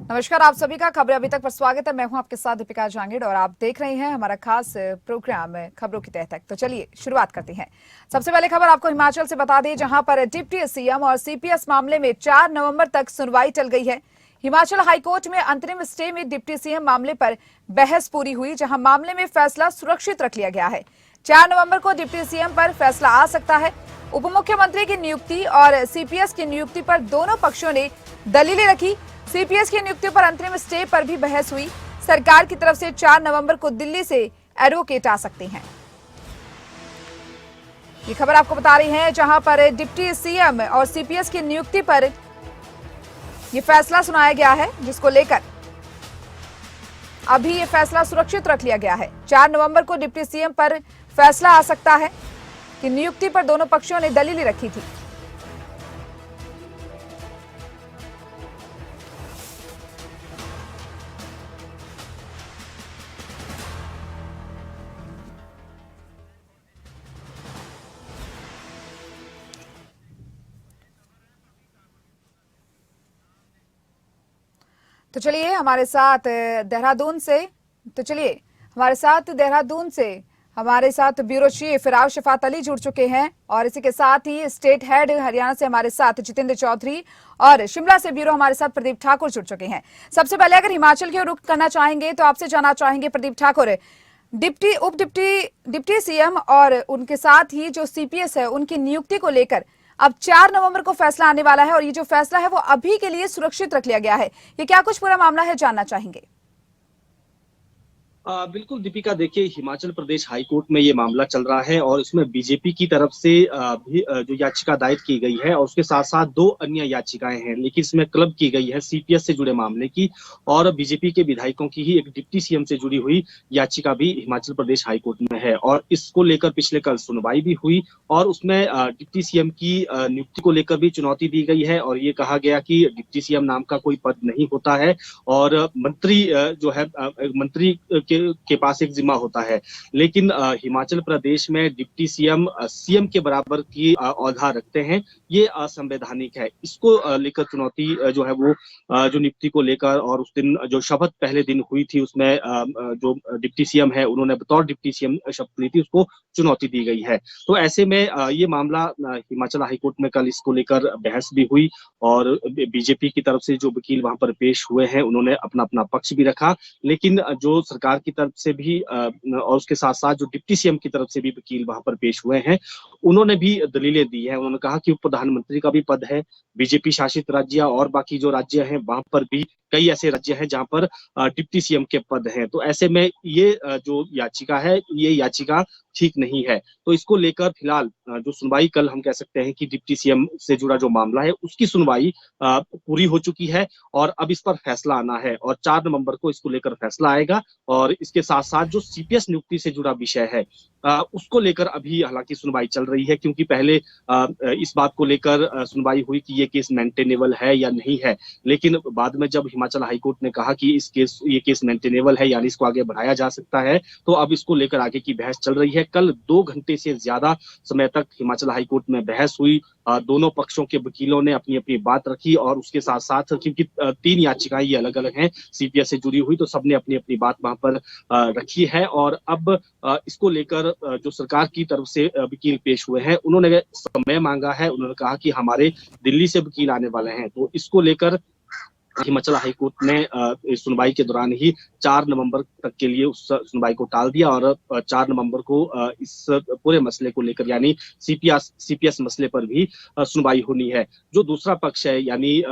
नमस्कार, आप सभी का खबरें अभी तक पर स्वागत है। मैं हूं आपके साथ दीपिका जांगिड़ और आप देख रहे हैं हमारा खास प्रोग्राम खबरों की तह तक। तो चलिए शुरुआत करते हैं। सबसे पहले खबर आपको हिमाचल से बता दें, जहां पर डिप्टी सीएम और सीपीएस मामले में 4 नवंबर तक सुनवाई चल गई है। हिमाचल हाईकोर्ट में अंतरिम स्टे में डिप्टी सीएम मामले पर बहस पूरी हुई, जहां मामले में फैसला सुरक्षित रख लिया गया है। 4 नवंबर को डिप्टी सीएम पर फैसला आ सकता है। उप मुख्यमंत्री की नियुक्ति और सीपीएस की नियुक्ति पर दोनों पक्षों ने दलीलें रखी। सीपीएस की नियुक्ति पर अंतरिम स्टे पर भी बहस हुई। सरकार की तरफ से 4 नवंबर को दिल्ली से एडवोकेट आ सकते हैं। ये खबर आपको बता रही है, जहां पर डिप्टी सीएम और सीपीएस की नियुक्ति पर यह फैसला सुनाया गया है, जिसको लेकर अभी यह फैसला सुरक्षित रख लिया गया है। 4 नवंबर को डिप्टी सीएम पर फैसला आ सकता है कि नियुक्ति पर दोनों पक्षों ने दलीलें रखी थी। तो चलिए हमारे साथ देहरादून से हमारे साथ ब्यूरो चीफ राव शफात अली जुड़ चुके हैं, और इसी के साथ ही स्टेट हेड हरियाणा से हमारे साथ जितेंद्र चौधरी, और शिमला से ब्यूरो हमारे साथ प्रदीप ठाकुर जुड़ चुके हैं। सबसे पहले अगर हिमाचल की ओर रुख करना चाहेंगे तो आपसे जानना चाहेंगे प्रदीप ठाकुर, डिप्टी सीएम और उनके साथ ही जो सीपीएस है उनकी नियुक्ति को लेकर अब 4 नवंबर को फैसला आने वाला है, और ये जो फैसला है वो अभी के लिए सुरक्षित रख लिया गया है। ये क्या कुछ पूरा मामला है, जानना चाहेंगे। बिल्कुल दीपिका, देखिए हिमाचल प्रदेश हाईकोर्ट में ये मामला चल रहा है और इसमें बीजेपी की तरफ से भी जो याचिका दायर की गई है, और उसके साथ साथ 2 अन्य याचिकाएं हैं, लेकिन इसमें क्लब की गई है सीपीएस से जुड़े मामले की, और बीजेपी के विधायकों की ही एक डिप्टी सीएम से जुड़ी हुई याचिका भी हिमाचल प्रदेश हाईकोर्ट में है। और इसको लेकर पिछले कल सुनवाई भी हुई, और उसमें डिप्टी सीएम की नियुक्ति को लेकर भी चुनौती दी गई है, और ये कहा गया कि डिप्टी सीएम नाम का कोई पद नहीं होता है, और मंत्री जो है मंत्री के पास एक जिम्मा होता है। लेकिन हिमाचल प्रदेश में डिप्टी सीएम सीएम के बराबर की औहदा रखते हैं, ये असंवैधानिक है। इसको लेकर चुनौती जो है वो जो नियुक्ति को लेकर, और उस दिन जो शपथ पहले दिन हुई थी उसमें जो डिप्टी सीएम है उन्होंने बतौर डिप्टी सीएम शपथ ली थी, उसको चुनौती दी गई है। तो ऐसे में ये मामला हिमाचल हाईकोर्ट में कल इसको लेकर बहस भी हुई, और बीजेपी की तरफ से जो वकील वहां पर पेश हुए हैं उन्होंने अपना अपना पक्ष भी रखा, लेकिन जो सरकार की तरफ से भी और उसके साथ साथ जो डिप्टी सीएम की तरफ से भी वकील वहां पर पेश हुए हैं, उन्होंने भी दलीलें दी हैं। उन्होंने कहा कि उप प्रधानमंत्री का भी पद है, बीजेपी शासित राज्य और बाकी जो राज्य हैं वहां पर भी कई ऐसे राज्य हैं जहां पर डिप्टी सीएम के पद हैं। तो ऐसे में ये जो याचिका है, ये याचिका ठीक नहीं है। तो इसको लेकर फिलहाल जो सुनवाई कल हम कह सकते हैं कि डिप्टी सीएम से जुड़ा जो मामला है उसकी सुनवाई पूरी हो चुकी है, और अब इस पर फैसला आना है, और 4 नवंबर को इसको लेकर फैसला आएगा। और इसके साथ साथ जो सीपीएस नियुक्ति से जुड़ा विषय है उसको लेकर अभी हालांकि सुनवाई चल रही है, क्योंकि पहले इस बात को लेकर सुनवाई हुई कि ये केस मेंटेनेबल है या नहीं है, लेकिन बाद में जब हिमाचल हाईकोर्ट ने कहा कि ये केस मेंटेनेबल है, यानी इसको आगे बढ़ाया जा सकता है, तो अब इसको लेकर आगे की बहस चल रही है। कल 2 घंटे से ज्यादा समय तक हिमाचल हाईकोर्ट में बहस हुई, दोनों पक्षों के वकीलों ने अपनी अपनी बात रखी, और उसके साथ साथ क्योंकि 3 याचिकाएं ये अलग अलग हैं सीपीएस से जुड़ी हुई, तो सबने अपनी अपनी बात वहां पर रखी है। और अब इसको लेकर जो सरकार की तरफ से वकील पेश हुए हैं उन्होंने समय मांगा है। उन्होंने कहा कि हमारे दिल्ली से वकील आने वाले हैं, तो इसको लेकर हिमाचल हाईकोर्ट ने इस सुनवाई के दौरान ही 4 नवंबर तक के लिए उस सुनवाई को टाल दिया, और 4 नवंबर को इस पूरे मसले को लेकर यानी सीपीएस मसले पर भी सुनवाई होनी है। जो दूसरा पक्ष है, यानी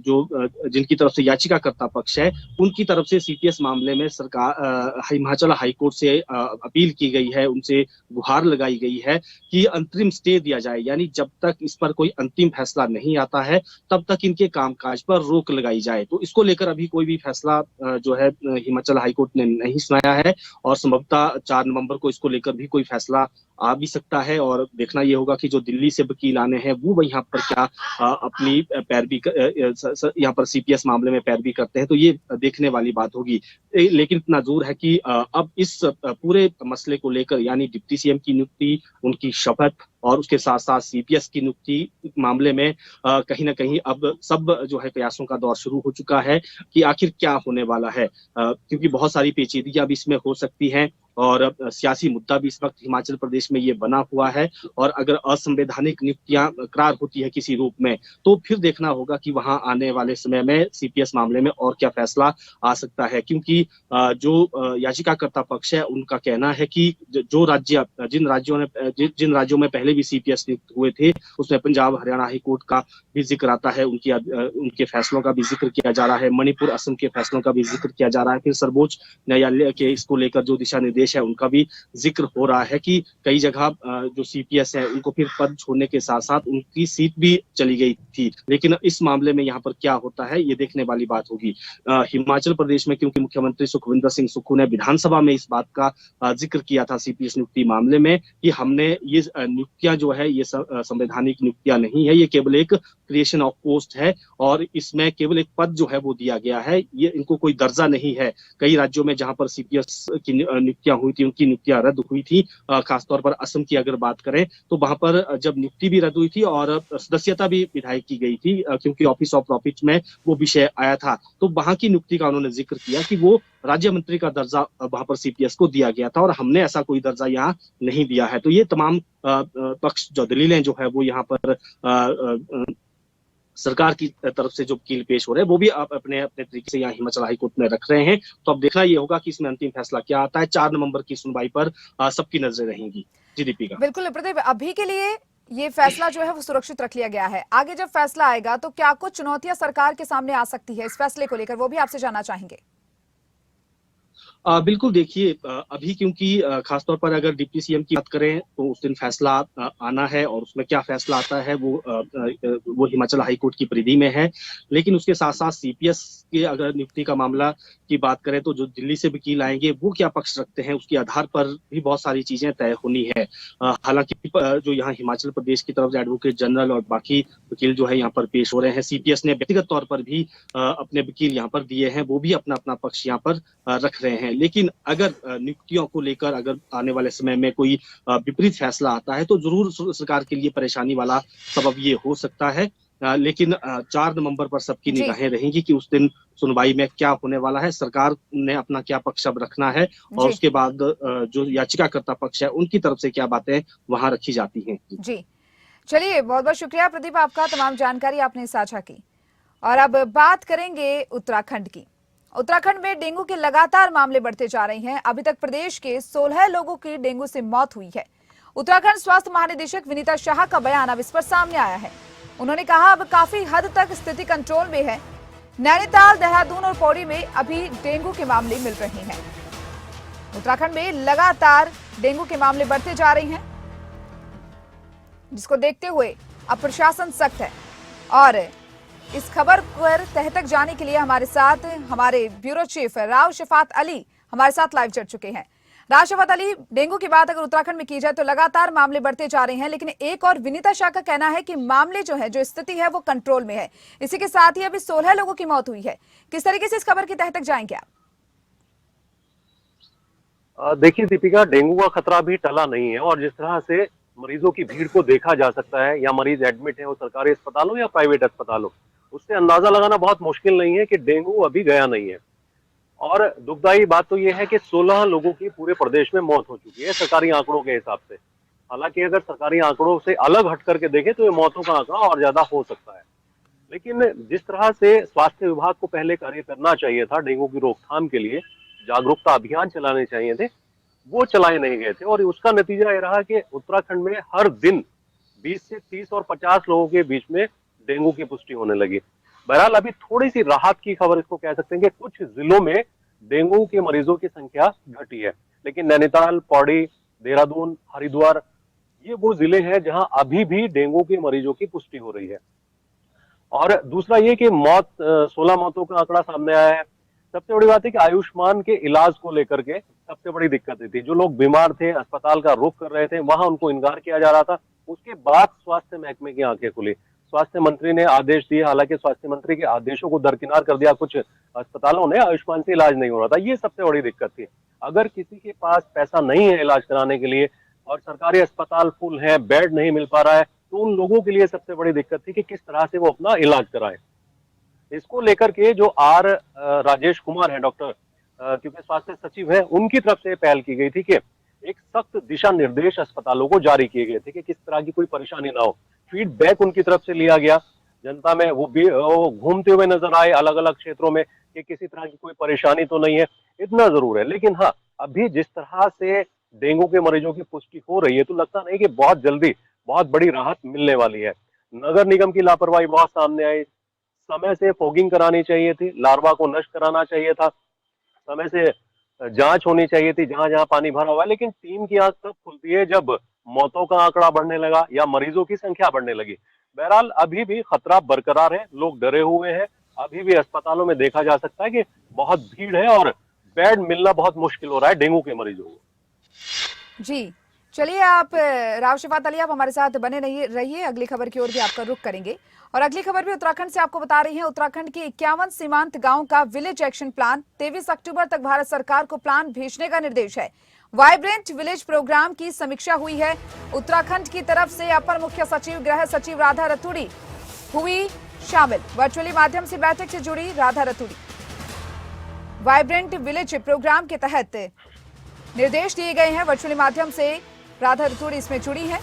जो जिनकी तरफ से याचिकाकर्ता पक्ष है, उनकी तरफ से सीपीएस मामले में सरकार हिमाचल हाईकोर्ट से अपील की गई है, उनसे गुहार लगाई गई है कि अंतरिम स्टे दिया जाए, यानी जब तक इस पर कोई अंतिम फैसला नहीं आता है तब तक इनके कामकाज पर रोक लगाई जाए। तो इसको लेकर अभी कोई भी फैसला जो है हिमाचल हाईकोर्ट ने नहीं सुनाया है, और संभवतः 4 नवंबर को इसको लेकर भी कोई फैसला आ भी सकता है, और देखना ये होगा कि जो दिल्ली से वकील आने हैं वो यहाँ पर क्या अपनी पैरवी यहाँ पर सीपीएस मामले में पैरवी करते हैं, तो ये देखने वाली बात होगी। लेकिन इतना जरूर है कि अब इस पूरे मसले को लेकर, यानी डिप्टी सीएम की नियुक्ति, उनकी शपथ और उसके साथ साथ सीपीएस की नियुक्ति मामले में कहीं ना कहीं अब सब जो है कयासों का दौर शुरू हो चुका है कि आखिर क्या होने वाला है, क्योंकि बहुत सारी पेचीदगियां भी इसमें हो सकती हैं, और सियासी मुद्दा भी इस वक्त हिमाचल प्रदेश में ये बना हुआ है। और अगर असंवैधानिक नियुक्तियां करार होती है किसी रूप में, तो फिर देखना होगा कि वहां आने वाले समय में सीपीएस मामले में और क्या फैसला आ सकता है, क्योंकि जो याचिकाकर्ता पक्ष है उनका कहना है कि जो राज्य जिन राज्यों में पहले भी सीपीएस नियुक्त हुए थे, उसमें पंजाब हरियाणा हाई कोर्ट का भी जिक्र आता है, उनके फैसलों का भी जिक्र किया जा रहा है, मणिपुर असम के फैसलों का भी जिक्र किया जा रहा है, फिर सर्वोच्च न्यायालय के इसको लेकर जो दिशा निर्देश है उनका भी जिक्र हो रहा है कि कई जगह जो सीपीएस है उनको फिर पद छोड़ने के साथ साथ उनकी सीट भी चली गई थी। लेकिन इस मामले में यहाँ पर क्या होता है ये देखने वाली बात होगी। हिमाचल प्रदेश में क्योंकि मुख्यमंत्री सुखविंदर सिंह सुक्खू ने विधानसभा में इस बात का जिक्र किया था सीपीएस नियुक्ति मामले में कि हमने ये नियुक्तियां जो है ये संवैधानिक नियुक्तियां नहीं है, ये केवल एक क्रिएशन ऑफ पोस्ट है, और इसमें केवल एक पद जो है वो दिया गया है, ये इनको कोई दर्जा नहीं है। कई राज्यों में जहां पर सीपीएस की नियुक्तियां हुई थी उनकी नियुक्तियां रद्द हुई थी, खासतौर पर असम की अगर बात करें तो वहां पर जब नियुक्ति भी रद्द हुई थी और सदस्यता भी विधायक की गई थी, क्योंकि ऑफिस ऑफ प्रॉफिट में वो विषय आया था, तो वहां की नियुक्ति का उन्होंने जिक्र किया कि वो राज्य मंत्री का दर्जा वहां पर सीपीएस को दिया गया था और हमने ऐसा कोई दर्जा यहाँ नहीं दिया है। तो ये तमाम पक्ष जो दलीलें जो है वो यहाँ पर सरकार की तरफ से जो वकील पेश हो रहे हैं वो भी अपने अपने तरीके से यहाँ हिमाचल हाई कोर्ट में रख रहे हैं। तो अब देखना ये होगा कि इसमें अंतिम फैसला क्या आता है। 4 नवंबर की सुनवाई पर सबकी नजरें रहेंगी। जी दीपिका। बिल्कुल प्रदीप, अभी के लिए ये फैसला जो है वो सुरक्षित रख लिया गया है। आगे जब फैसला आएगा तो क्या कुछ चुनौतियां सरकार के सामने आ सकती है इस फैसले को लेकर, वो भी आपसे जानना चाहेंगे। बिल्कुल, देखिए अभी क्योंकि खासतौर पर अगर डिप्टी सीएम की बात करें तो उस दिन फैसला आना है, और उसमें क्या फैसला आता है वो हिमाचल हाई कोर्ट की परिधि में है। लेकिन उसके साथ साथ सीपीएस के अगर नियुक्ति का मामला की बात करें तो जो दिल्ली से वकील आएंगे वो क्या पक्ष रखते हैं, उसके आधार पर भी बहुत सारी चीजें तय होनी है। हालांकि जो यहाँ हिमाचल प्रदेश की तरफ से एडवोकेट जनरल और बाकी वकील जो है यहाँ पर पेश हो रहे हैं, सीपीएस ने व्यक्तिगत तौर पर भी अपने वकील यहाँ पर दिए हैं, वो भी अपना अपना पक्ष यहाँ पर रख रहे हैं। लेकिन अगर नियुक्तियों को लेकर अगर आने वाले समय में कोई विपरीत फैसला आता है तो जरूर सरकार के लिए परेशानी वाला सबब ये हो सकता है। लेकिन 4 नवंबर पर सबकी निगाहें रहेंगी कि उस दिन सुनवाई में क्या होने वाला है, सरकार ने अपना क्या पक्ष अब रखना है, और उसके बाद जो याचिकाकर्ता पक्ष है उनकी तरफ से क्या बातें वहां रखी जाती हैं। जी चलिए, बहुत बहुत शुक्रिया प्रदीप, आपका तमाम जानकारी आपने साझा की। और अब बात करेंगे उत्तराखंड की। उत्तराखंड में डेंगू के लगातार मामले बढ़ते जा रहे हैं। अभी तक प्रदेश के 16 लोगों की डेंगू से मौत हुई है। उत्तराखंड स्वास्थ्य महानिदेशक विनीता शाह का बयान अब इस पर सामने आया है। उन्होंने कहा अब काफी हद तक स्थिति कंट्रोल में है। नैनीताल, देहरादून और पौड़ी में अभी डेंगू के मामले मिल रहे हैं। उत्तराखंड में लगातार डेंगू के मामले बढ़ते जा रहे हैं, जिसको देखते हुए अब प्रशासन सख्त है। और इस खबर पर तह तक जाने के लिए हमारे साथ हमारे ब्यूरो चीफ राव शफात अली हमारे साथ लाइव जुड़ चुके हैं। राव शफात अली, डेंगू की बात अगर उत्तराखंड में की जाए तो लगातार मामले बढ़ते जा रहे हैं, लेकिन एक और विनीता शाह का कहना है कि मामले जो स्थिति है वो कंट्रोल में है। इसी के साथ ही अभी 16 लोगों की मौत हुई है। किस तरीके से इस खबर की तह तक जाएंगे आप? देखिए दीपिका, डेंगू का खतरा भी टला नहीं है, और जिस तरह से मरीजों की भीड़ को देखा जा सकता है, या मरीज एडमिट है वो सरकारी अस्पताल हो या प्राइवेट अस्पताल हो, उससे अंदाजा लगाना बहुत मुश्किल नहीं है कि डेंगू अभी गया नहीं है। और दुखदायी बात तो यह है कि 16 लोगों की पूरे प्रदेश में मौत हो चुकी है सरकारी आंकड़ों के हिसाब से। हालांकि अगर सरकारी आंकड़ों से अलग हट करके देखें तो ये मौतों का आंकड़ा और ज्यादा हो सकता है। लेकिन जिस तरह से स्वास्थ्य विभाग को पहले कार्य करना चाहिए था डेंगू की रोकथाम के लिए, जागरूकता अभियान चलाने चाहिए थे, वो चलाए नहीं गए थे, और उसका नतीजा ये रहा कि उत्तराखंड में हर दिन 20 से 30 और 50 लोगों के बीच में डेंगू की पुष्टि होने लगी। बहरहाल अभी थोड़ी सी राहत की खबर इसको कह सकते हैं कि कुछ जिलों में डेंगू के मरीजों की संख्या घटी है, लेकिन नैनीताल, पौड़ी, देहरादून, हरिद्वार ये वो जिले हैं जहां अभी भी डेंगू के मरीजों की पुष्टि हो रही है। और दूसरा ये कि 16 मौतों का आंकड़ा सामने आया है। सबसे बड़ी बात है कि आयुष्मान के इलाज को लेकर के सबसे बड़ी दिक्कत थी। जो लोग बीमार थे, अस्पताल का रुख कर रहे थे, वहां उनको इनकार किया जा रहा था। उसके बाद स्वास्थ्य महकमे की आंखें खुली, स्वास्थ्य मंत्री ने आदेश दिए। हालांकि स्वास्थ्य मंत्री के आदेशों को दरकिनार कर दिया कुछ अस्पतालों ने, आयुष्मान से इलाज नहीं हो रहा था। ये सबसे बड़ी दिक्कत थी। अगर किसी के पास पैसा नहीं है इलाज कराने के लिए और सरकारी अस्पताल फुल है, बेड नहीं मिल पा रहा है, तो उन लोगों के लिए सबसे बड़ी दिक्कत थी कि किस तरह से वो अपना इलाज कराए। इसको लेकर के जो राजेश कुमार है, डॉक्टर, क्योंकि स्वास्थ्य सचिव है, उनकी तरफ से पहल की गई थी कि एक सख्त दिशा निर्देश अस्पतालों को जारी किए गए थे कि किस तरह की कोई परेशानी ना हो। फीडबैक उनकी तरफ से लिया गया, जनता में वो घूमते हुए नजर आए अलग अलग क्षेत्रों में कि किसी तरह की कोई परेशानी तो नहीं है। इतना जरूर है, लेकिन हाँ, अभी जिस तरह से डेंगू के मरीजों की पुष्टि हो रही है, तो लगता नहीं कि बहुत जल्दी बहुत बड़ी राहत मिलने वाली है। नगर निगम की लापरवाही बहुत सामने आई। समय से फॉगिंग करानी चाहिए थी, लार्वा को नष्ट कराना चाहिए था, समय से जांच होनी चाहिए थी जहां जहां पानी भरा हुआ है। लेकिन टीम की आंख तब खुलती है जब मौतों का आंकड़ा बढ़ने लगा या मरीजों की संख्या बढ़ने लगी। बहरहाल अभी भी खतरा बरकरार है, लोग डरे हुए हैं। अभी भी अस्पतालों में देखा जा सकता है कि बहुत भीड़ है और बेड मिलना बहुत मुश्किल हो रहा है डेंगू के मरीजों को। जी, चलिए आप राव शफात अली, आप हमारे साथ बने रहिए। अगली खबर की ओर भी आपका रुख करेंगे और अगली खबर भी उत्तराखंड से आपको बता रही है। उत्तराखंड के 51 सीमांत गांव का विलेज एक्शन प्लान 23 अक्टूबर तक भारत सरकार को प्लान भेजने का निर्देश है। वाइब्रेंट विलेज प्रोग्राम की समीक्षा हुई है। उत्तराखंड की तरफ से अपर मुख्य सचिव गृह सचिव राधा रतूड़ी हुई शामिल। वर्चुअली माध्यम से बैठक से जुड़ी Radha Raturi. Vibrant village programme के तहत निर्देश दिए गए हैं। वर्चुअली माध्यम से राधा रतूड़ी इसमें जुड़ी है।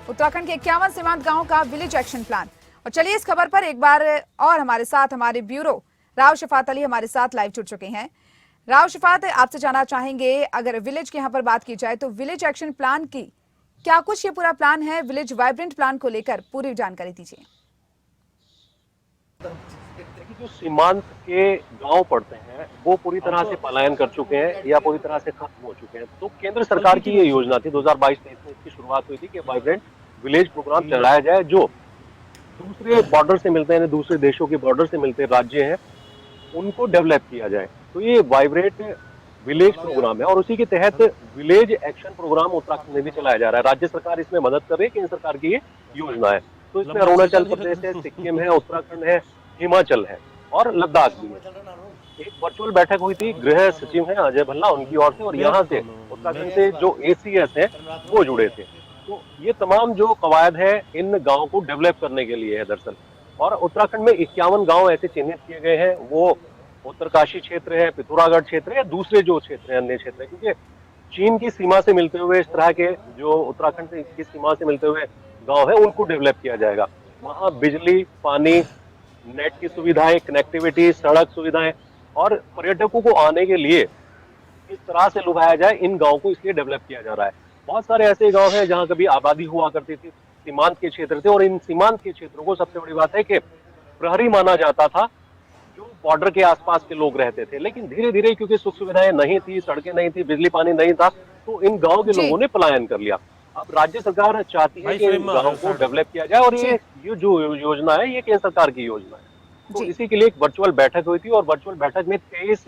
उत्तराखंड के 51 सीमांत गांवों का विलेज एक्शन प्लान। और चलिए इस खबर पर एक बार और हमारे साथ हमारे ब्यूरो राव शफात अली हमारे साथ लाइव जुड़ चुके हैं। राव शफात, आपसे जानना चाहेंगे, अगर विलेज की यहाँ पर बात की जाए तो विलेज एक्शन प्लान की क्या कुछ ये पूरा प्लान है, विलेज वाइब्रेंट प्लान को लेकर पूरी जानकारी दीजिए। जो सीमांत के गांव पड़ते हैं वो पूरी तरह से पलायन कर चुके हैं या पूरी तरह से खत्म हो चुके हैं। तो केंद्र सरकार की ये योजना थी, 2022-23 में इसकी शुरुआत हुई थी कि वाइब्रेंट विलेज प्रोग्राम चलाया जाए, जो दूसरे बॉर्डर से मिलते हैं, दूसरे देशों के बॉर्डर से मिलते राज्य हैं, उनको डेवलप किया जाए। तो ये वाइब्रेंट विलेज प्रोग्राम है और उसी के तहत विलेज एक्शन प्रोग्राम उत्तराखंड में भी चलाया जा रहा है। राज्य सरकार इसमें मदद कर रही है, केंद्र सरकार की ये योजना है। तो इसमें अरुणाचल प्रदेश है, सिक्किम है, उत्तराखंड है, हिमाचल है और लद्दाख भी है। एक वर्चुअल बैठक हुई थी, गृह सचिव है अजय भल्ला, उनकी ओर से, और यहाँ से उत्तराखंड से जो ACS है वो जुड़े थे। तो ये तमाम जो कवायद है इन गांवों को डेवलप करने के लिए है दरअसल। और उत्तराखंड में 51 गांव ऐसे चिन्हित किए गए हैं, वो उत्तरकाशी क्षेत्र है, पिथौरागढ़ क्षेत्र है या दूसरे जो क्षेत्र है, अन्य क्षेत्र है, क्योंकि चीन की सीमा से मिलते हुए इस तरह के जो उत्तराखंड की सीमा से मिलते हुए गांव है उनको डेवलप किया जाएगा। वहाँ बिजली, पानी, नेट की सुविधाएं, कनेक्टिविटी, सड़क सुविधाएं और पर्यटकों को आने के लिए इस तरह से लुभाया जाए, इन गांवों को इसलिए डेवलप किया जा रहा है। बहुत सारे ऐसे गांव हैं जहां कभी आबादी हुआ करती थी, सीमांत के क्षेत्र थे, और इन सीमांत के क्षेत्रों को सबसे बड़ी बात है कि प्रहरी माना जाता था, जो बॉर्डर के आसपास के लोग रहते थे। लेकिन धीरे धीरे क्योंकि सुख सुविधाएं नहीं थी, सड़कें नहीं थी, बिजली पानी नहीं था, तो इन गाँव के लोगों ने पलायन कर लिया। अब राज्य सरकार चाहती है कि इन गाँव को डेवलप किया जाए और ये जो योजना है ये केंद्र सरकार की योजना है। तो इसी के लिए एक वर्चुअल बैठक हुई थी और वर्चुअल बैठक में 23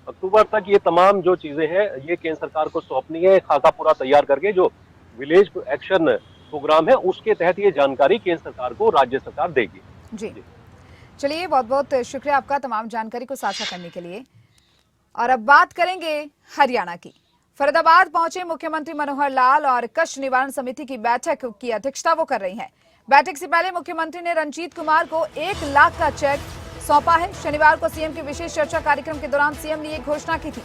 अक्टूबर तक ये तमाम जो चीजें हैं ये केंद्र सरकार को सौंपनी है। खाका पूरा तैयार करके जो विलेज एक्शन प्रोग्राम है उसके तहत ये जानकारी केंद्र सरकार को राज्य सरकार देगी। जी, चलिए बहुत बहुत शुक्रिया आपका तमाम जानकारी को साझा करने के लिए। और अब बात करेंगे हरियाणा की। फरीदाबाद पहुंचे मुख्यमंत्री मनोहर लाल और कष्ट निवारण समिति की बैठक की अध्यक्षता वो कर रही हैं। बैठक से पहले मुख्यमंत्री ने रंजीत कुमार को 1 लाख का चेक सौंपा है। शनिवार को सीएम के विशेष चर्चा कार्यक्रम के दौरान सीएम ने ये घोषणा की थी।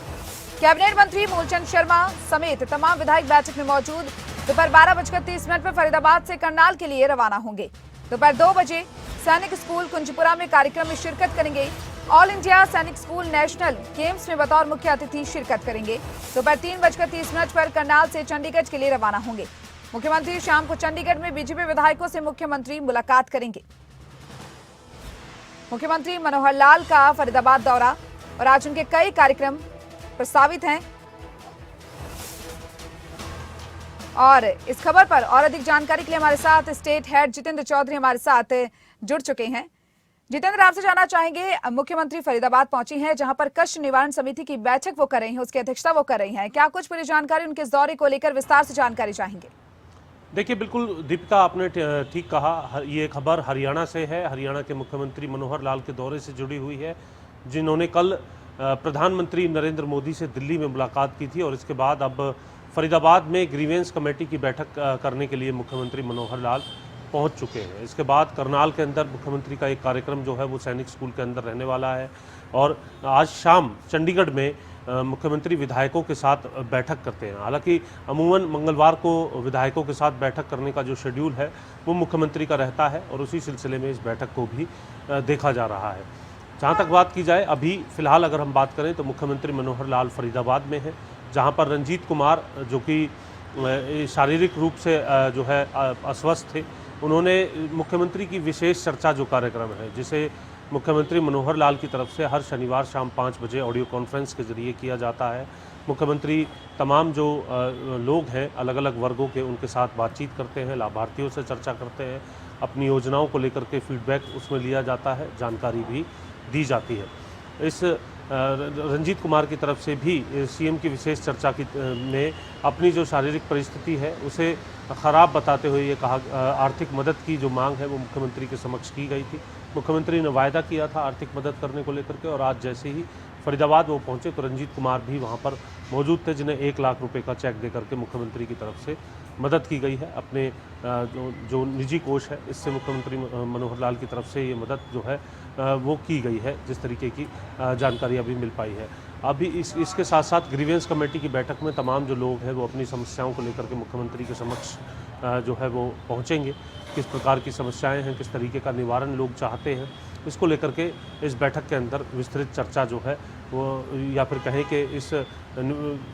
कैबिनेट मंत्री मूलचंद शर्मा समेत तमाम विधायक बैठक में मौजूद। दोपहर 12:30 पर फरीदाबाद से करनाल के लिए रवाना होंगे। दोपहर 2 बजे सैनिक स्कूल कुंजपुरा में कार्यक्रम में शिरकत करेंगे। ऑल इंडिया सैनिक स्कूल नेशनल गेम्स में बतौर मुख्य अतिथि शिरकत करेंगे। दोपहर 3:30 पर करनाल से चंडीगढ़ के लिए रवाना होंगे। मुख्यमंत्री शाम को चंडीगढ़ में बीजेपी विधायकों से मुख्यमंत्री मुलाकात करेंगे। मुख्यमंत्री मनोहर लाल का फरीदाबाद दौरा और आज उनके कई कार्यक्रम प्रस्तावित हैं। और इस खबर पर और अधिक जानकारी के लिए हमारे साथ स्टेट हेड जितेंद्र चौधरी हमारे साथ जुड़ चुके हैं। जितेंद्र, आपसे जानना चाहेंगे, मुख्यमंत्री फरीदाबाद पहुंची हैं, जहां पर कष्ट निवारण समिति की बैठक वो कर रही हैं, उसकी अध्यक्षता वो कर रही हैं। क्या कुछ पूरी जानकारी उनके इस दौरे को लेकर विस्तार से जानकारी चाहेंगे? देखिए, बिल्कुल दीपिका, आपने ठीक कहा। ये खबर हरियाणा से है। हरियाणा के मुख्यमंत्री मनोहर लाल के दौरे से जुड़ी हुई है, जिन्होंने कल प्रधानमंत्री नरेंद्र मोदी से दिल्ली में मुलाकात की थी और इसके बाद अब फरीदाबाद में ग्रीवेंस कमेटी की बैठक करने के लिए मुख्यमंत्री मनोहर लाल पहुंच चुके हैं। इसके बाद करनाल के अंदर मुख्यमंत्री का एक कार्यक्रम जो है वो सैनिक स्कूल के अंदर रहने वाला है और आज शाम चंडीगढ़ में मुख्यमंत्री विधायकों के साथ बैठक करते हैं। हालांकि अमूमन मंगलवार को विधायकों के साथ बैठक करने का जो शेड्यूल है वो मुख्यमंत्री का रहता है और उसी सिलसिले में इस बैठक को भी देखा जा रहा है। जहाँ तक बात की जाए, अभी फिलहाल अगर हम बात करें तो मुख्यमंत्री मनोहर लाल फरीदाबाद में है, जहाँ पर रंजीत कुमार, जो कि शारीरिक रूप से जो है अस्वस्थ थे, उन्होंने मुख्यमंत्री की विशेष चर्चा जो कार्यक्रम है, जिसे मुख्यमंत्री मनोहर लाल की तरफ से हर शनिवार शाम 5 बजे ऑडियो कॉन्फ्रेंस के जरिए किया जाता है। मुख्यमंत्री तमाम जो लोग हैं अलग अलग वर्गों के, उनके साथ बातचीत करते हैं, लाभार्थियों से चर्चा करते हैं, अपनी योजनाओं को लेकर के फीडबैक उसमें लिया जाता है, जानकारी भी दी जाती है। इस रंजीत कुमार की तरफ से भी सीएम की विशेष चर्चा में अपनी जो शारीरिक परिस्थिति है उसे ख़राब बताते हुए ये कहा, आर्थिक मदद की जो मांग है वो मुख्यमंत्री के समक्ष की गई थी। मुख्यमंत्री ने वायदा किया था आर्थिक मदद करने को लेकर के, और आज जैसे ही फरीदाबाद वो पहुंचे तो रंजीत कुमार भी वहां पर मौजूद थे, जिन्हें 1 लाख रुपए का चेक दे करके मुख्यमंत्री की तरफ से मदद की गई है। अपने जो निजी कोष है इससे मुख्यमंत्री मनोहर लाल की तरफ से ये मदद जो है वो की गई है, जिस तरीके की जानकारी अभी मिल पाई है। अभी इसके साथ साथ ग्रीवेंस कमेटी की बैठक में तमाम जो लोग हैं वो अपनी समस्याओं को लेकर के मुख्यमंत्री के समक्ष जो है वो पहुंचेंगे। किस प्रकार की समस्याएं हैं, किस तरीके का निवारण लोग चाहते हैं, इसको लेकर के इस बैठक के अंदर विस्तृत चर्चा जो है वो, या फिर कहें कि इस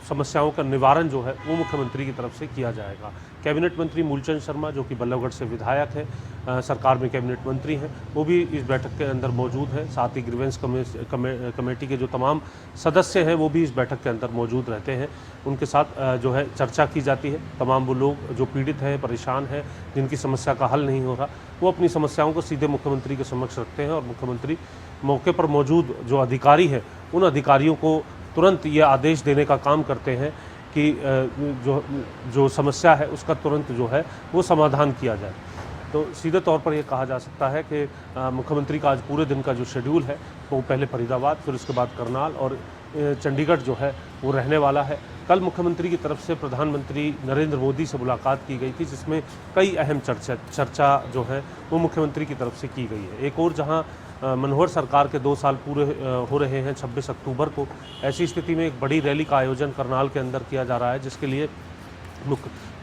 समस्याओं का निवारण जो है वो मुख्यमंत्री की तरफ से किया जाएगा। कैबिनेट मंत्री मूलचंद शर्मा, जो कि बल्लभगढ़ से विधायक हैं, सरकार में कैबिनेट मंत्री हैं, वो भी इस बैठक के अंदर मौजूद हैं। साथ ही ग्रीवेंस कमेटी के जो तमाम सदस्य हैं वो भी इस बैठक के अंदर मौजूद रहते हैं। उनके साथ जो है चर्चा की जाती है। तमाम वो लोग जो पीड़ित हैं, परेशान हैं, जिनकी समस्या का हल नहीं हो रहा, वो अपनी समस्याओं को सीधे मुख्यमंत्री के समक्ष रखते हैं और मुख्यमंत्री मौके पर मौजूद जो अधिकारी हैं उन अधिकारियों को तुरंत ये आदेश देने का काम करते हैं कि जो समस्या है उसका तुरंत जो है वो समाधान किया जाए। तो सीधे तौर पर ये कहा जा सकता है कि मुख्यमंत्री का आज पूरे दिन का जो शेड्यूल है वो पहले फरीदाबाद, फिर उसके बाद करनाल और चंडीगढ़ जो है वो रहने वाला है। कल मुख्यमंत्री की तरफ से प्रधानमंत्री नरेंद्र मोदी से मुलाकात की गई थी, जिसमें कई अहम चर्चा जो है वो मुख्यमंत्री की तरफ से की गई है। एक और जहां मनोहर सरकार के 2 साल पूरे हो रहे हैं 26 अक्टूबर को, ऐसी स्थिति में एक बड़ी रैली का आयोजन करनाल के अंदर किया जा रहा है, जिसके लिए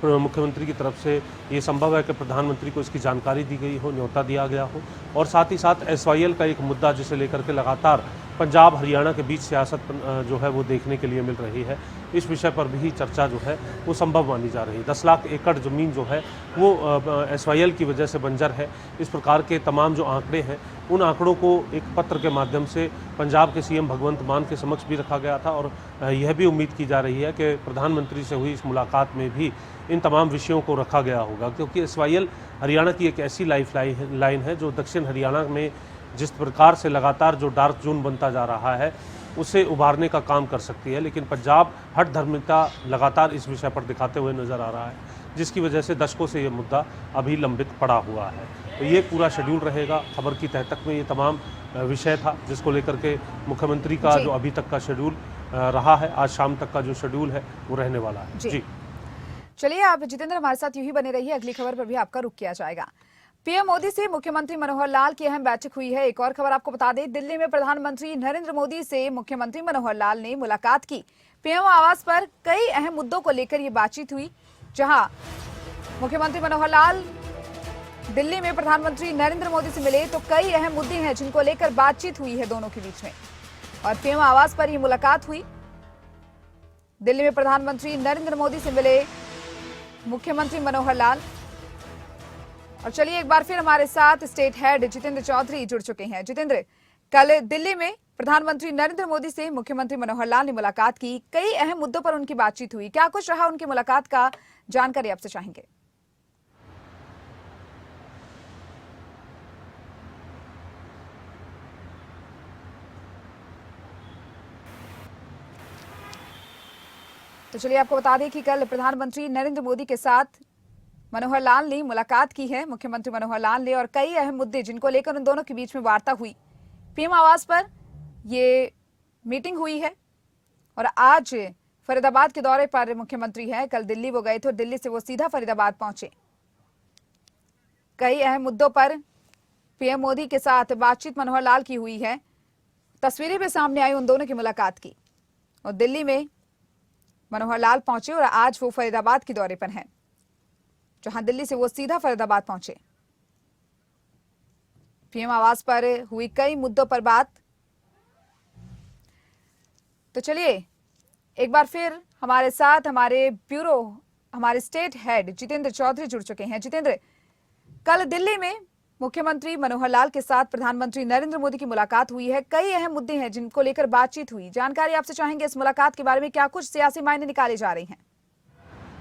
मुख्यमंत्री की तरफ से ये संभव है कि प्रधानमंत्री को इसकी जानकारी दी गई हो, न्योता दिया गया हो। और साथ ही साथ SYL का एक मुद्दा जिसे लेकर के लगातार पंजाब हरियाणा के बीच सियासत जो है वो देखने के लिए मिल रही है, इस विषय पर भी चर्चा जो है वो संभव मानी जा रही है। 10 लाख एकड़ ज़मीन जो है वो SYL की वजह से बंजर है। इस प्रकार के तमाम जो आंकड़े हैं उन आंकड़ों को एक पत्र के माध्यम से पंजाब के CM भगवंत मान के समक्ष भी रखा गया था और यह भी उम्मीद की जा रही है कि प्रधानमंत्री से हुई इस मुलाकात में भी इन तमाम विषयों को रखा गया होगा, क्योंकि SYL हरियाणा की एक ऐसी लाइफ लाइन है जो दक्षिण हरियाणा में जिस प्रकार से लगातार जो डार्क जोन बनता जा रहा है उसे उभारने का काम कर सकती है। लेकिन पंजाब हठधर्मिता लगातार इस विषय पर दिखाते हुए नजर आ रहा है, जिसकी वजह से दशकों से ये मुद्दा अभी लंबित पड़ा हुआ है। तो ये पूरा शेड्यूल रहेगा। खबर की तह तक में ये तमाम विषय था जिसको लेकर के मुख्यमंत्री का जो अभी तक का शेड्यूल रहा है, आज शाम तक का जो शेड्यूल है वो रहने वाला है। जी चलिए, आप जितेंद्र हमारे साथ यूं ही बने रहिए, अगली खबर पर भी आपका रुख किया जाएगा। पीएम मोदी से मुख्यमंत्री मनोहर लाल की अहम बैठक हुई है। एक और खबर आपको बता दें, दिल्ली में प्रधानमंत्री नरेंद्र मोदी से मुख्यमंत्री मनोहर लाल ने मुलाकात की। पीएम आवास पर कई अहम मुद्दों को लेकर ये बातचीत हुई, जहां मुख्यमंत्री मनोहर लाल दिल्ली में प्रधानमंत्री नरेंद्र मोदी से मिले तो कई अहम मुद्दे हैं जिनको लेकर बातचीत हुई है दोनों के बीच में, और पीएम आवास पर यह मुलाकात हुई। दिल्ली में प्रधानमंत्री नरेंद्र मोदी से मिले मुख्यमंत्री मनोहर लाल। और चलिए, एक बार फिर हमारे साथ स्टेट हेड जितेंद्र चौधरी जुड़ चुके हैं। जितेंद्र, कल दिल्ली में प्रधानमंत्री नरेंद्र मोदी से मुख्यमंत्री मनोहर लाल ने मुलाकात की, कई अहम मुद्दों पर उनकी बातचीत हुई, क्या कुछ रहा उनकी मुलाकात का, जानकारी आपसे चाहेंगे। तो चलिए आपको बता दें कि कल प्रधानमंत्री नरेंद्र मोदी के साथ मनोहर लाल ने मुलाकात की है। मुख्यमंत्री मनोहर लाल ने और कई अहम मुद्दे जिनको लेकर उन दोनों के बीच में वार्ता हुई। पीएम आवास पर ये मीटिंग हुई है और आज फरीदाबाद के दौरे पर मुख्यमंत्री हैं। कल दिल्ली वो गए थे और दिल्ली से वो सीधा फरीदाबाद पहुंचे। कई अहम मुद्दों पर पीएम मोदी के साथ बातचीत मनोहर लाल की हुई है। तस्वीरें भी सामने आई उन दोनों की मुलाकात की और दिल्ली में मनोहर लाल पहुंचे और आज वो फरीदाबाद के दौरे पर हैं, जहां दिल्ली से वो सीधा फरीदाबाद पहुंचे। पीएम आवास पर हुई कई मुद्दों पर बात। तो चलिए एक बार फिर हमारे साथ हमारे स्टेट हेड जितेंद्र चौधरी जुड़ चुके हैं। जितेंद्र, कल दिल्ली में मुख्यमंत्री मनोहर लाल के साथ प्रधानमंत्री नरेंद्र मोदी की मुलाकात हुई है। कई अहम मुद्दे हैं जिनको लेकर बातचीत हुई। जानकारी आपसे चाहेंगे इस मुलाकात के बारे में, क्या कुछ सियासी मायने निकाले जा रहे हैं?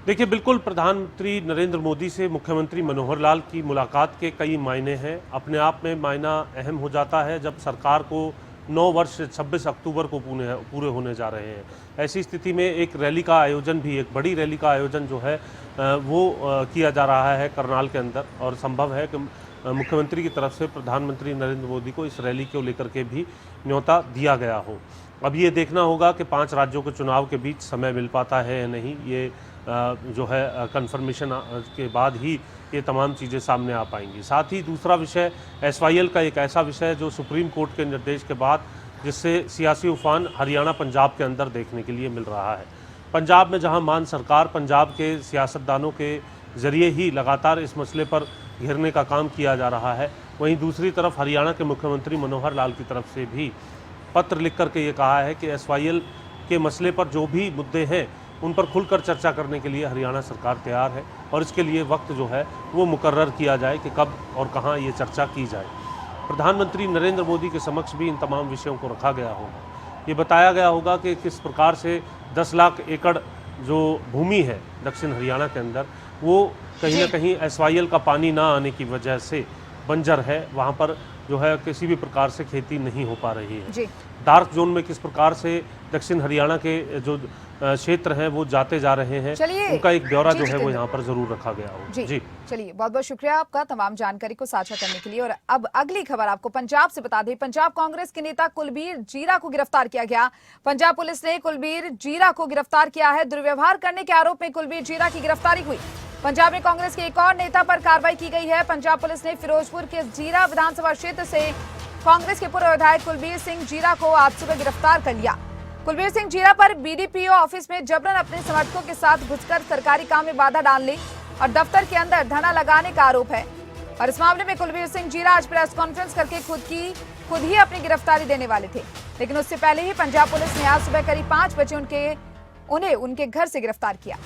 देखिए, बिल्कुल प्रधानमंत्री नरेंद्र मोदी से मुख्यमंत्री मनोहर लाल की मुलाकात के कई मायने हैं। अपने आप में मायना अहम हो जाता है जब सरकार को 9 वर्ष 26 अक्टूबर को पूरे होने जा रहे हैं। ऐसी स्थिति में एक रैली का आयोजन भी, एक बड़ी रैली का आयोजन जो है वो किया जा रहा है करनाल के अंदर, और संभव है कि मुख्यमंत्री की तरफ से प्रधानमंत्री नरेंद्र मोदी को इस रैली को लेकर के भी न्योता दिया गया हो। अब ये देखना होगा कि 5 राज्यों के चुनाव के बीच समय मिल पाता है या नहीं। ये जो है कंफर्मेशन के बाद ही ये तमाम चीज़ें सामने आ पाएंगी। साथ ही दूसरा विषय SYL का एक ऐसा विषय है जो सुप्रीम कोर्ट के निर्देश के बाद जिससे सियासी उफान हरियाणा पंजाब के अंदर देखने के लिए मिल रहा है। पंजाब में जहां मान सरकार पंजाब के सियासतदानों के ज़रिए ही लगातार इस मसले पर घेरने का काम किया जा रहा है, वहीं दूसरी तरफ हरियाणा के मुख्यमंत्री मनोहर लाल की तरफ से भी पत्र लिख करके ये कहा है कि SYL के मसले पर जो भी मुद्दे हैं उन पर खुलकर चर्चा करने के लिए हरियाणा सरकार तैयार है और इसके लिए वक्त जो है वो मुकर्रर किया जाए कि कब और कहां ये चर्चा की जाए। प्रधानमंत्री नरेंद्र मोदी के समक्ष भी इन तमाम विषयों को रखा गया होगा। ये बताया गया होगा कि किस प्रकार से 10 लाख एकड़ जो भूमि है दक्षिण हरियाणा के अंदर, वो कहीं ना कहीं SYL का पानी ना आने की वजह से बंजर है। वहाँ पर जो है किसी भी प्रकार से खेती नहीं हो पा रही है। डार्क जोन में किस प्रकार से दक्षिण हरियाणा के जो क्षेत्र हैं वो जाते जा रहे हैं, उनका एक ब्यौरा जो है वो यहाँ पर जरूर रखा गया हो। जी चलिए, बहुत बहुत शुक्रिया आपका तमाम जानकारी को साझा करने के लिए। और अब अगली खबर आपको पंजाब से बता दें। पंजाब कांग्रेस के नेता कुलबीर जीरा को गिरफ्तार किया गया। पंजाब पुलिस ने कुलबीर जीरा को गिरफ्तार किया है। दुर्व्यवहार करने के आरोप में कुलबीर जीरा की गिरफ्तारी हुई। पंजाब में कांग्रेस के एक और नेता पर कार्रवाई की गई है। पंजाब पुलिस ने फिरोजपुर के जीरा विधानसभा क्षेत्र से कांग्रेस के पूर्व विधायक कुलबीर सिंह जीरा को आज सुबह गिरफ्तार कर लिया। कुलबीर सिंह जीरा पर BDPO ऑफिस में जबरन अपने समर्थकों के साथ घुसकर सरकारी काम में बाधा डालने और दफ्तर के अंदर धरना लगाने का आरोप है। और इस मामले में कुलबीर सिंह जीरा आज प्रेस कॉन्फ्रेंस करके खुद ही अपनी गिरफ्तारी देने वाले थे, लेकिन उससे पहले ही पंजाब पुलिस ने आज सुबह करीब 5 बजे उन्हें उनके घर से गिरफ्तार किया।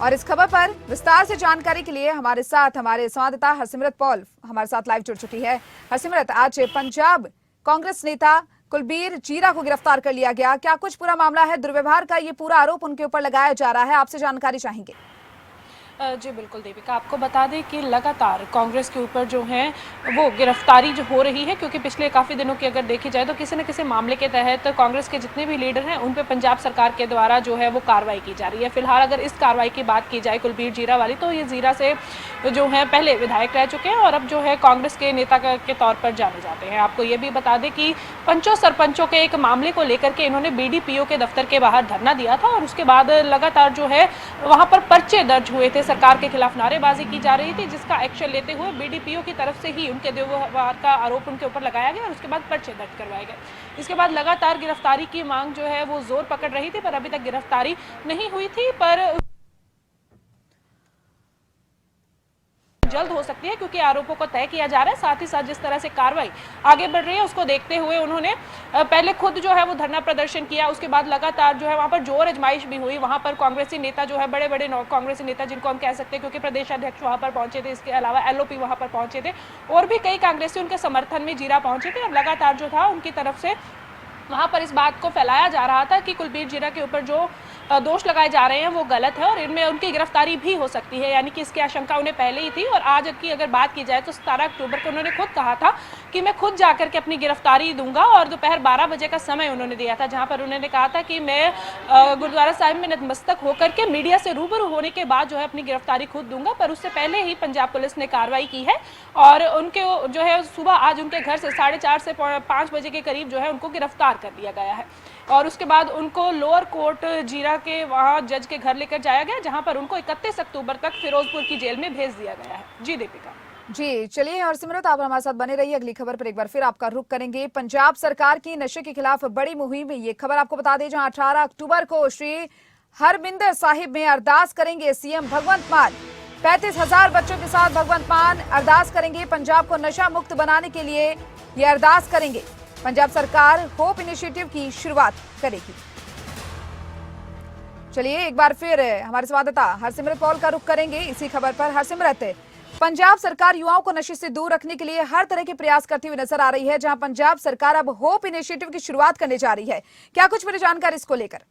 और इस खबर पर विस्तार से जानकारी के लिए हमारे साथ हमारे संवाददाता हरसिमरत पॉल हमारे साथ लाइव जुड़ चुकी है। हरसिमरत, आज पंजाब कांग्रेस नेता कुलबीर जीरा को गिरफ्तार कर लिया गया, क्या कुछ पूरा मामला है? दुर्व्यवहार का ये पूरा आरोप उनके ऊपर लगाया जा रहा है, आपसे जानकारी चाहेंगे। जी बिल्कुल दीपिका, आपको बता दें कि लगातार कांग्रेस के ऊपर जो है वो गिरफ्तारी जो हो रही है, क्योंकि पिछले काफ़ी दिनों की अगर देखी जाए तो किसी न किसी मामले के तहत कांग्रेस के जितने भी लीडर हैं उन पे पंजाब सरकार के द्वारा जो है वो कार्रवाई की जा रही है। फिलहाल अगर इस कार्रवाई की बात की जाए कुलबीर जीरा वाली, तो ये जीरा से जो है पहले विधायक रह चुके हैं और अब जो है कांग्रेस के नेता के तौर पर जाने जाते हैं। आपको ये भी बता दें कि पंचों सरपंचों के एक मामले को लेकर के इन्होंने BDPO के दफ्तर के बाहर धरना दिया था और उसके बाद लगातार जो है वहाँ पर पर्चे दर्ज हुए थे। सरकार के खिलाफ नारेबाजी की जा रही थी, जिसका एक्शन लेते हुए BDPO की तरफ से ही उनके दुर्व्यवहार का आरोप उनके ऊपर लगाया गया और उसके बाद पर्चे दर्ज करवाए गए। इसके बाद लगातार गिरफ्तारी की मांग जो है वो जोर पकड़ रही थी, पर अभी तक गिरफ्तारी नहीं हुई थी, पर जल्द हो सकती है क्योंकि आरोपों को तय किया जा रहा है। साथ ही साथ जिस तरह से कार्रवाई आगे बढ़ रही है उसको देखते हुए उन्होंने पहले खुद जो है वो धरना प्रदर्शन किया, उसके बाद लगातार जो है वहां पर जोर आजमाइश भी हुई। वहां पर कांग्रेसी नेता जो है बड़े बड़े कांग्रेसी नेता जिनको हम कह सकते हैं, क्योंकि प्रदेश अध्यक्ष वहां पर पहुंचे थे, इसके अलावा LOP वहां पर पहुंचे थे और भी कई कांग्रेसी उनके समर्थन में जीरा पहुंचे थे और लगातार जो था उनकी तरफ से वहाँ पर इस बात को फैलाया जा रहा था कि कुलबीर जीरा के ऊपर जो दोष लगाए जा रहे हैं वो गलत है और इनमें उनकी गिरफ्तारी भी हो सकती है, यानी कि इसकी आशंका उन्हें पहले ही थी। और आज की अगर बात की जाए तो 17 अक्टूबर को उन्होंने खुद कहा था कि मैं खुद जाकर के अपनी गिरफ्तारी दूंगा, और दोपहर 12 बजे का समय उन्होंने दिया था, जहां पर उन्होंने कहा था कि मैं गुरुद्वारा साहिब में नतमस्तक होकर के मीडिया से रूबरू होने के बाद जो है अपनी गिरफ्तारी खुद दूंगा। पर उससे पहले ही पंजाब पुलिस ने कार्रवाई की है और उनके जो है सुबह आज उनके घर से 4:30 से 5 बजे के करीब जो है उनको गिरफ्तार कर लिया गया है और उसके बाद उनको लोअर कोर्ट जीरा के वहाँ जज के घर लेकर जाया गया, जहां पर उनको 31 अक्टूबर तक फिरोजपुर की जेल में भेज दिया गया है। जी दीपिका। जी चलिए, और सिमरत आप हमारे साथ बने रहिए। अगली खबर पर एक बार फिर आपका रुख करेंगे। पंजाब सरकार की नशे के खिलाफ बड़ी मुहिम, ये खबर आपको बता दें, जहां 18 अक्टूबर को श्री हरमिंदर साहिब में अरदास करेंगे सीएम भगवंत मान। 35,000 बच्चों के साथ भगवंत मान अरदास करेंगे। पंजाब को नशा मुक्त बनाने के लिए ये अरदास करेंगे। पंजाब सरकार होप इनिशिएटिव की शुरुआत करेगी। चलिए एक बार फिर हमारे संवाददाता हरसिमरत पॉल का रुख करेंगे इसी खबर पर। हरसिमरत, पंजाब सरकार युवाओं को नशे से दूर रखने के लिए हर तरह के प्रयास करती हुई नजर आ रही है, जहां पंजाब सरकार अब होप इनिशिएटिव की शुरुआत करने जा रही है। क्या कुछ मेरी जानकारी इसको लेकर?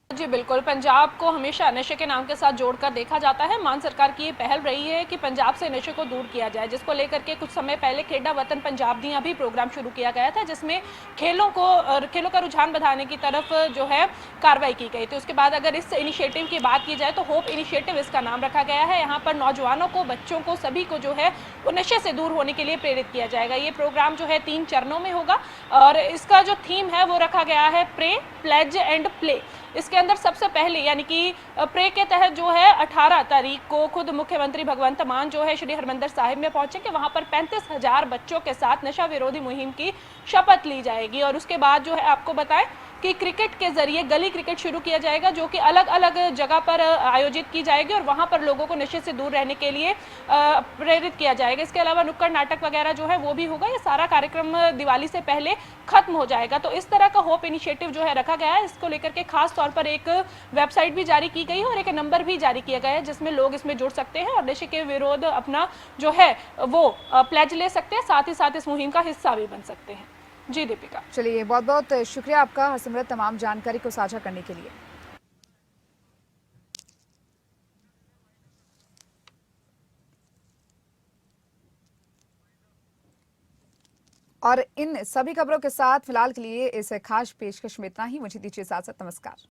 जी बिल्कुल, पंजाब को हमेशा नशे के नाम के साथ जोड़कर देखा जाता है। मान सरकार की ये पहल रही है कि पंजाब से नशे को दूर किया जाए, जिसको लेकर के कुछ समय पहले खेड़ा वतन पंजाब दियां भी प्रोग्राम शुरू किया गया था, जिसमें खेलों का रुझान बढ़ाने की तरफ जो है कार्रवाई की गई थी। उसके बाद अगर इस इनिशिएटिव की बात की जाए तो होप इनिशिएटिव इसका नाम रखा गया है। यहाँ पर नौजवानों को, बच्चों को, सभी को जो है वो नशे से दूर होने के लिए प्रेरित किया जाएगा। ये प्रोग्राम जो है 3 चरणों में होगा और इसका जो थीम है वो रखा गया है प्रे, प्लेज एंड प्ले। इसके अंदर सबसे पहले यानी कि प्रे के तहत जो है 18 तारीख को खुद मुख्यमंत्री भगवंत मान जो है श्री हरमिंदर साहिब में पहुंचेंगे। वहां पर 35,000 बच्चों के साथ नशा विरोधी मुहिम की शपथ ली जाएगी और उसके बाद जो है आपको बताएं कि क्रिकेट के जरिए गली क्रिकेट शुरू किया जाएगा, जो कि अलग अलग जगह पर आयोजित की जाएगी और वहां पर लोगों को नशे से दूर रहने के लिए प्रेरित किया जाएगा। इसके अलावा नुक्कड़ नाटक वगैरह जो है वो भी होगा। ये सारा कार्यक्रम दिवाली से पहले खत्म हो जाएगा। तो इस तरह का होप इनिशिएटिव जो है रखा गया है। इसको लेकर के खास तौर पर एक वेबसाइट भी जारी की गई है और एक नंबर भी जारी किया गया है, जिसमें लोग इसमें जुड़ सकते हैं और नशे के विरोध अपना जो है वो प्लेज ले सकते हैं, साथ ही साथ इस मुहिम का हिस्सा भी बन सकते हैं। जी दीपिका। चलिए बहुत बहुत शुक्रिया आपका हरसिमरत, तमाम जानकारी को साझा करने के लिए। और इन सभी खबरों के साथ फिलहाल के लिए इस खास पेशकश में इतना ही। मुझे दीजिए इजाजत। नमस्कार।